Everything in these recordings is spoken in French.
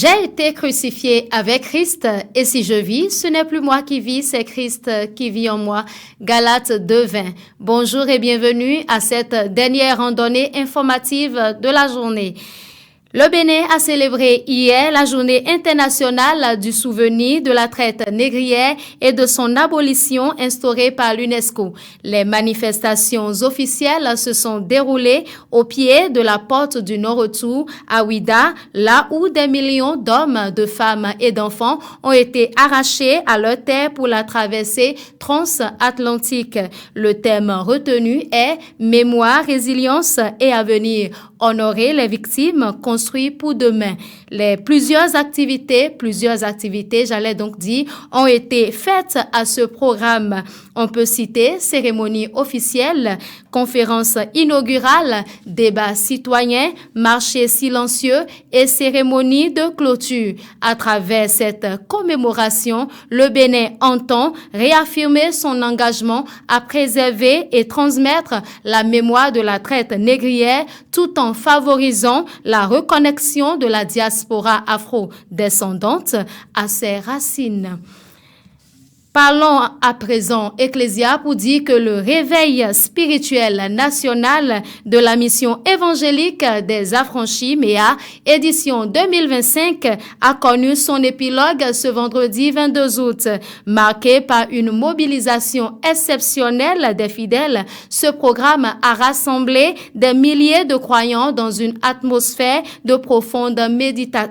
J'ai été crucifié avec Christ et si je vis, ce n'est plus moi qui vis, c'est Christ qui vit en moi. Galates 2:20. Bonjour et bienvenue à cette dernière randonnée informative de la journée. Le Bénin a célébré hier la journée internationale du souvenir de la traite négrière et de son abolition instaurée par l'UNESCO. Les manifestations officielles se sont déroulées au pied de la porte du non-retour à Ouidah, là où des millions d'hommes, de femmes et d'enfants ont été arrachés à leur terre pour la traversée transatlantique. Le thème retenu est « Mémoire, résilience et avenir ». Honorer les victimes, construit pour demain. Plusieurs activités, j'allais donc dire, ont été faites à ce programme. On peut citer cérémonie officielle, conférence inaugurale, débat citoyen, marché silencieux et cérémonie de clôture. À travers cette commémoration, le Bénin entend réaffirmer son engagement à préserver et transmettre la mémoire de la traite négrière tout en favorisant la reconnexion de la diaspora afro-descendante à ses racines. Parlons à présent Ecclésia pour dire que le réveil spirituel national de la mission évangélique des affranchis, MEA, édition 2025, a connu son épilogue ce vendredi 22 août. Marqué par une mobilisation exceptionnelle des fidèles, ce programme a rassemblé des milliers de croyants dans une atmosphère de profonde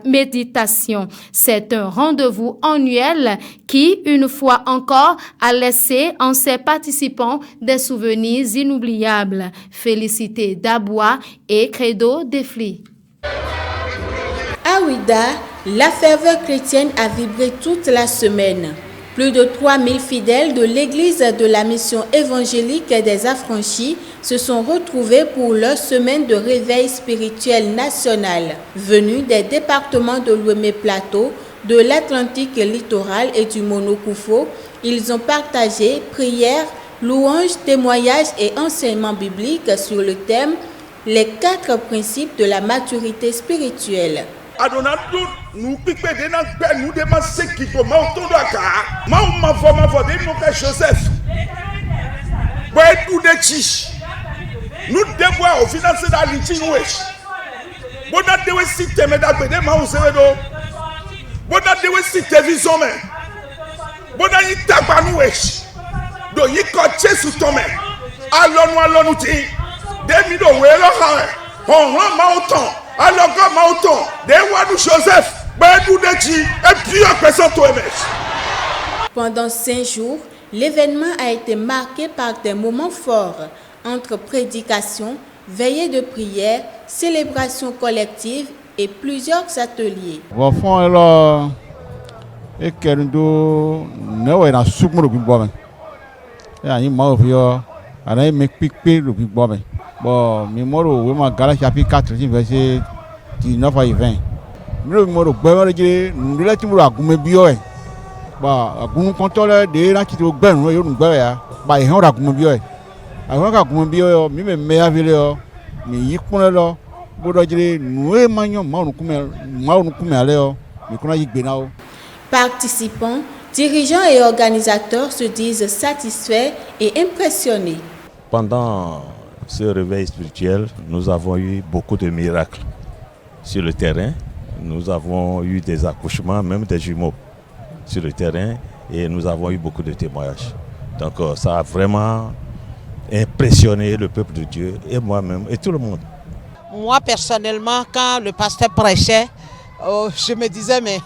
méditation. C'est un rendez-vous annuel qui, une fois encore, a laissé en ses participants des souvenirs inoubliables. Félicité Dabois et Credo Defli. À Ouidah, la ferveur chrétienne a vibré toute la semaine. Plus de 3000 fidèles de l'église de la mission évangélique des affranchis se sont retrouvés pour leur semaine de réveil spirituel national. Venus des départements de l'Ouémé-Plateau, de l'Atlantique littoral et du Monokoufo, ils ont partagé prières, louanges, témoignages et enseignements bibliques sur le thème « Les 4 principes de la maturité spirituelle ». Nous devons financer la litige. Bona dewe site me da gbede ma usewedo. Bona dewe site vision me. Bona yi tagba nu wesh. Do yi ko Jesu tome. Alonu ti. Demi do we lo ha. On ma autant. Alogo ma autant. De wadu Joseph. Bedu deji et puis personne to emesh. Pendant 5 jours, l'événement a été marqué par des moments forts entre prédication, veillée de prière, célébration collective et plusieurs ateliers. Participants, dirigeants et organisateurs se disent satisfaits et impressionnés. Pendant ce réveil spirituel, nous avons eu beaucoup de miracles sur le terrain. Nous avons eu des accouchements, même des jumeaux sur le terrain, et nous avons eu beaucoup de témoignages. Donc ça a vraiment impressionné le peuple de Dieu et moi-même et tout le monde. Moi personnellement, quand le pasteur prêchait, je me disais mais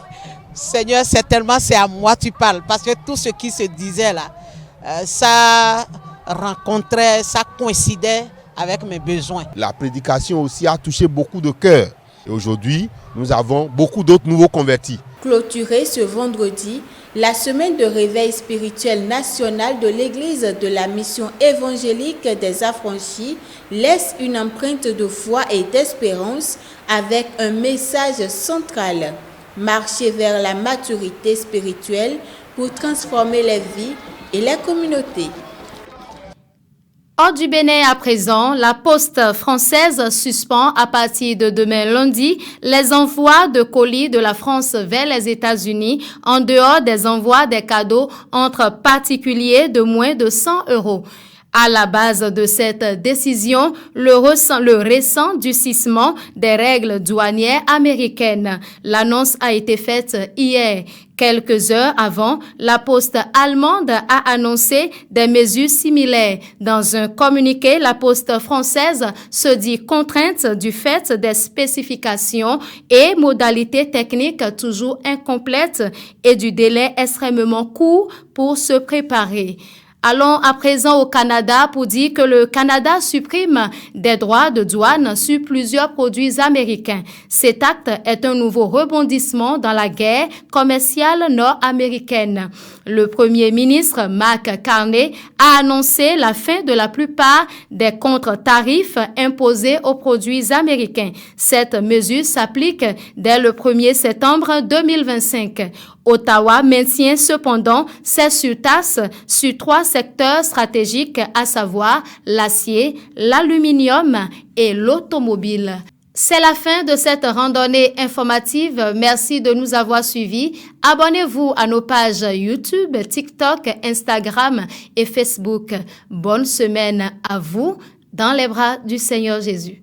Seigneur, c'est à moi tu parles, parce que tout ce qui se disait là, ça rencontrait, ça coïncidait avec mes besoins. La prédication aussi a touché beaucoup de cœurs. Et aujourd'hui, nous avons beaucoup d'autres nouveaux convertis. Clôturée ce vendredi, la semaine de réveil spirituel national de l'église de la mission évangélique des affranchis laisse une empreinte de foi et d'espérance avec un message central. Marcher vers la maturité spirituelle pour transformer les vies et les communautés. Hors du Bénin à présent, la Poste française suspend à partir de demain lundi les envois de colis de la France vers les États-Unis en dehors des envois des cadeaux entre particuliers de moins de 100 €. À la base de cette décision, le récent durcissement des règles douanières américaines. L'annonce a été faite hier. Quelques heures avant, la poste allemande a annoncé des mesures similaires. Dans un communiqué, la poste française se dit contrainte du fait des spécifications et modalités techniques toujours incomplètes et du délai extrêmement court pour se préparer. Allons à présent au Canada pour dire que le Canada supprime des droits de douane sur plusieurs produits américains. Cet acte est un nouveau rebondissement dans la guerre commerciale nord-américaine. Le premier ministre Mark Carney a annoncé la fin de la plupart des contre-tarifs imposés aux produits américains. Cette mesure s'applique dès le 1er septembre 2025. Ottawa maintient cependant ses surtasses sur 3 secteurs stratégiques, à savoir l'acier, l'aluminium et l'automobile. C'est la fin de cette randonnée informative. Merci de nous avoir suivis. Abonnez-vous à nos pages YouTube, TikTok, Instagram et Facebook. Bonne semaine à vous dans les bras du Seigneur Jésus.